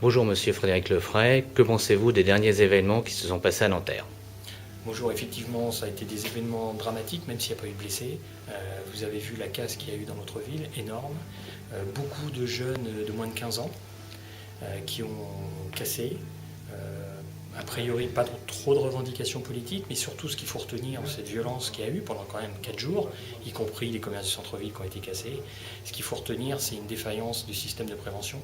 Bonjour Monsieur Frédéric Lefray, que pensez-vous des derniers événements qui se sont passés à Nanterre? Bonjour, effectivement, ça a été des événements dramatiques, même s'il n'y a pas eu de blessés. Vous avez vu la casse qu'il y a eu dans notre ville, énorme. Beaucoup de jeunes de moins de 15 ans qui ont cassé. A priori, pas trop de revendications politiques, mais surtout ce qu'il faut retenir, cette violence qu'il y a eu pendant quand même 4 jours, y compris les commerces du centre-ville qui ont été cassés. Ce qu'il faut retenir, c'est une défaillance du système de prévention.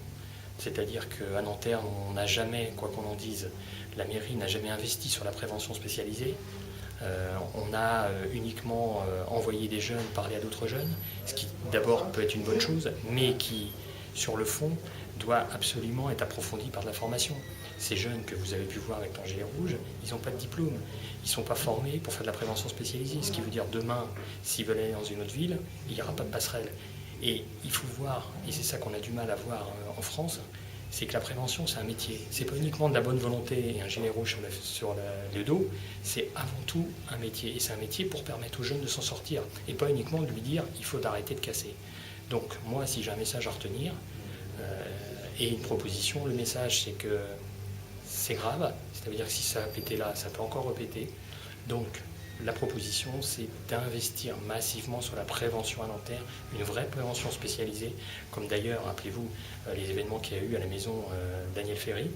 C'est-à-dire qu'à Nanterre, on n'a jamais, quoi qu'on en dise, la mairie n'a jamais investi sur la prévention spécialisée. On a uniquement envoyé des jeunes parler à d'autres jeunes, ce qui d'abord peut être une bonne chose, mais qui, sur le fond, doit absolument être approfondi par de la formation. Ces jeunes que vous avez pu voir avec ton gilet rouge, ils n'ont pas de diplôme, ils ne sont pas formés pour faire de la prévention spécialisée, ce qui veut dire demain, s'ils veulent aller dans une autre ville, il n'y aura pas de passerelle. Et il faut voir, et c'est ça qu'on a du mal à voir en France, c'est que la prévention, c'est un métier. C'est pas uniquement de la bonne volonté et un gilet rouge sur le dos, c'est avant tout un métier. Et c'est un métier pour permettre aux jeunes de s'en sortir, et pas uniquement de lui dire il faut arrêter de casser. Donc moi, si j'ai un message à retenir, et une proposition, le message c'est que c'est grave, c'est-à-dire que si ça a pété là, ça peut encore repéter. Donc la proposition, c'est d'investir massivement sur la prévention à Nanterre, une vraie prévention spécialisée, comme d'ailleurs, rappelez-vous, les événements qu'il y a eu à la maison Daniel Ferry,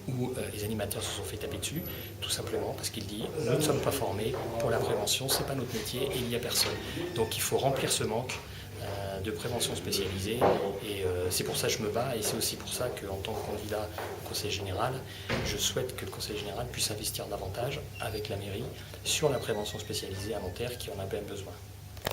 où les animateurs se sont fait taper dessus, tout simplement parce qu'il dit « nous ne sommes pas formés pour la prévention, c'est pas notre métier et il n'y a personne ». Donc il faut remplir ce manque de prévention spécialisée et c'est pour ça que je me bats et c'est aussi pour ça qu'en tant que candidat au Conseil général, je souhaite que le Conseil général puisse investir davantage avec la mairie sur la prévention spécialisée à Nanterre qui en a bien besoin.